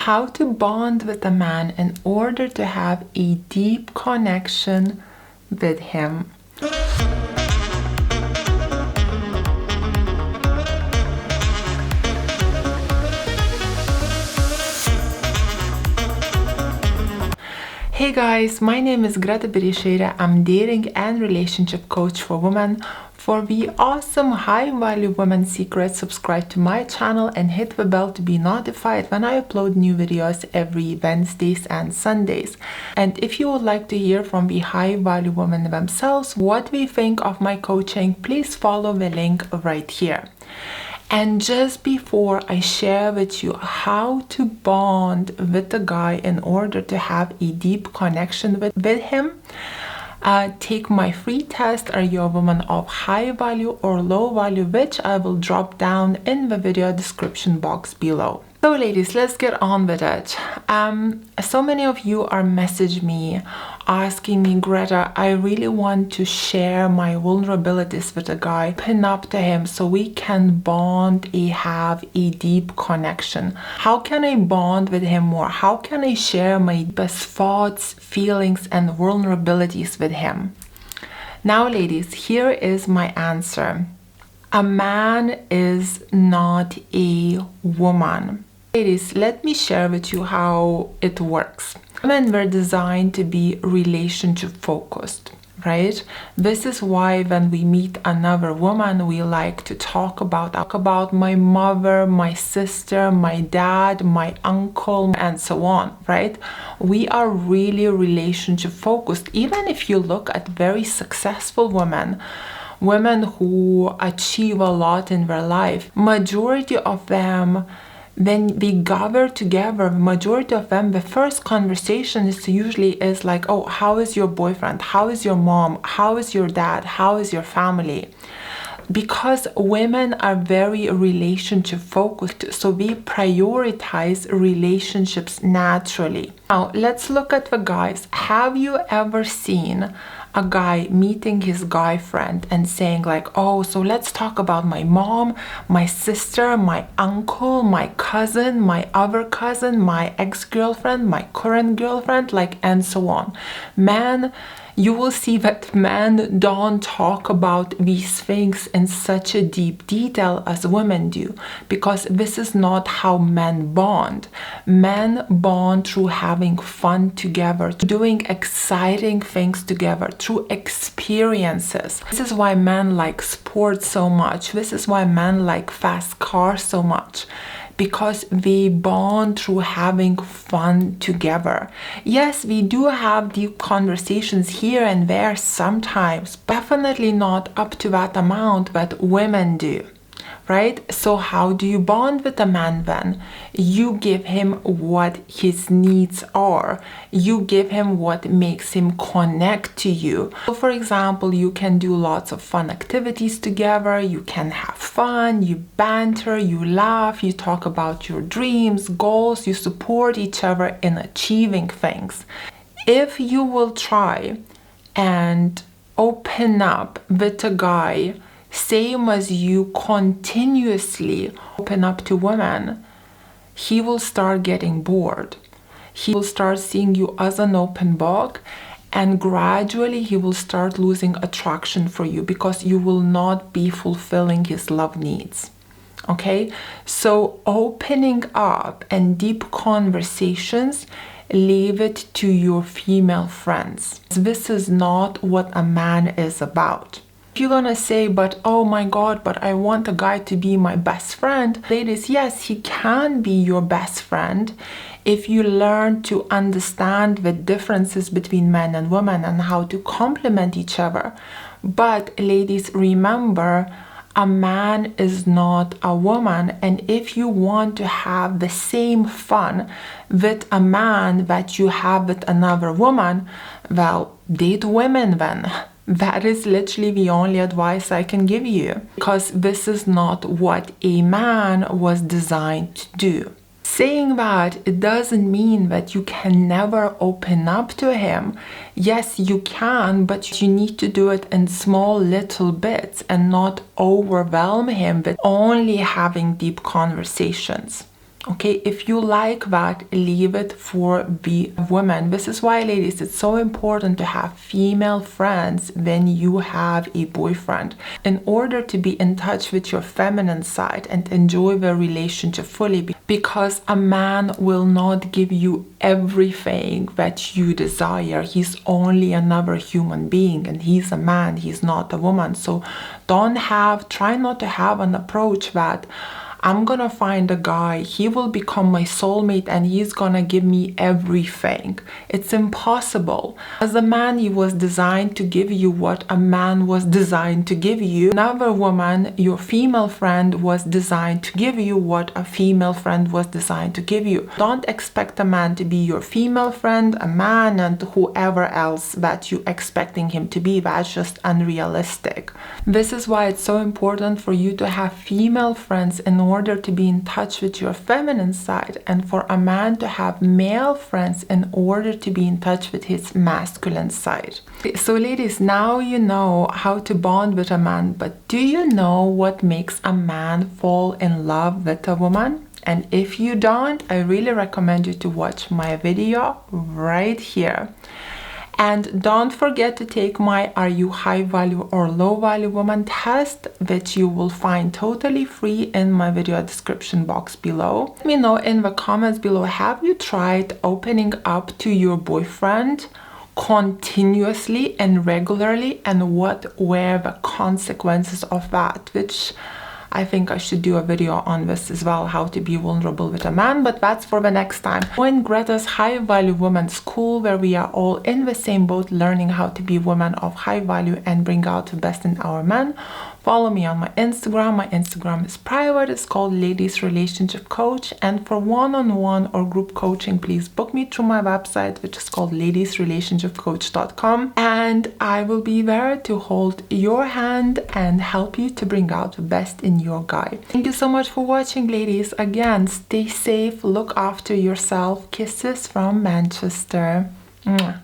How to bond with a man in order to have a deep connection with him. Hey guys, my name is Bereisaite. I'm dating and relationship coach for women. For the awesome high-value women secrets, subscribe to my channel and hit the bell to be notified when I upload new videos every Wednesdays and Sundays. And if you would like to hear from the high-value women themselves what they think of my coaching, please follow the link right here. And just before I share with you how to bond with a guy in order to have a deep connection with him, take my free test. Are you a woman of high value or low value, which I will drop down in the video description box below. So ladies, let's get on with it. So many of you are messaging me asking me, Greta, I really want to share my vulnerabilities with a guy, pin up to him so we can bond and have a deep connection. How can I bond with him more? How can I share my best thoughts, feelings, and vulnerabilities with him? Now ladies, here is my answer. A man is not a woman. Ladies, let me share with you how it works. Women were designed to be relationship focused, right? This is why when we meet another woman, we like to talk about my mother, my sister, my dad, my uncle, and so on, right? We are really relationship focused. Even if you look at very successful women who achieve a lot in their life, majority of them, when they gather together, majority of them, the first conversation is like, oh, how is your boyfriend? How is your mom? How is your dad? How is your family? Because women are very relationship focused, so we prioritize relationships naturally. Now, let's look at the guys. Have you ever seen a guy meeting his guy friend and saying like, oh, so let's talk about my mom, my sister, my uncle, my cousin, my other cousin, my ex-girlfriend, my current girlfriend, like, and so on. Man, you will see that men don't talk about these things in such a deep detail as women do, because this is not how men bond. Men bond through having fun together, doing exciting things together, through experiences. This is why men like sports so much. This is why men like fast cars so much. Because we bond through having fun together. Yes, we do have deep conversations here and there sometimes, definitely not up to that amount that women do, right? So how do you bond with a man then? You give him what his needs are. You give him what makes him connect to you. So for example, you can do lots of fun activities together. You can have fun, you banter, you laugh, you talk about your dreams, goals, you support each other in achieving things. If you will try and open up with a guy, same as you continuously open up to women, he will start getting bored. He will start seeing you as an open book, and gradually he will start losing attraction for you because you will not be fulfilling his love needs. Okay, so opening up and deep conversations, leave it to your female friends. This is not what a man is about. If you're gonna say, but oh my god, but I want a guy to be my best friend. Ladies, yes, he can be your best friend if you learn to understand the differences between men and women and how to complement each other. But ladies, remember, a man is not a woman, and if you want to have the same fun with a man that you have with another woman, well, date women then. That is literally the only advice I can give you, because this is not what a man was designed to do. Saying that, it doesn't mean that you can never open up to him. Yes, you can, but you need to do it in small little bits and not overwhelm him with only having deep conversations. Okay, if you like that, leave it for the woman. This is why, ladies, it's so important to have female friends when you have a boyfriend, in order to be in touch with your feminine side and enjoy the relationship fully, because a man will not give you everything that you desire. He's only another human being, and he's a man, he's not a woman. So try not to have an approach that I'm gonna find a guy, he will become my soulmate and he's gonna give me everything. It's impossible. As a man, he was designed to give you what a man was designed to give you. Another woman, your female friend, was designed to give you what a female friend was designed to give you. Don't expect a man to be your female friend, a man, and whoever else that you're expecting him to be. That's just unrealistic. This is why it's so important for you to have female friends in order to be in touch with your feminine side, and for a man to have male friends in order to be in touch with his masculine side. So ladies, now you know how to bond with a man, but do you know what makes a man fall in love with a woman? And if you don't, I really recommend you to watch my video right here. And don't forget to take my Are You High Value or Low Value Woman test, which you will find totally free in my video description box below. Let me know in the comments below, have you tried opening up to your boyfriend continuously and regularly, and what were the consequences of that? Which I think I should do a video on this as well, how to be vulnerable with a man, but that's for the next time. Join Greta's High Value Woman School, where we are all in the same boat, learning how to be women of high value and bring out the best in our men. Follow me on my Instagram. My Instagram is private. It's called Ladies Relationship Coach. And for one-on-one or group coaching, please book me through my website, which is called ladiesrelationshipcoach.com. And I will be there to hold your hand and help you to bring out the best in your guy. Thank you so much for watching, ladies. Again, stay safe, look after yourself. Kisses from Manchester. Mwah.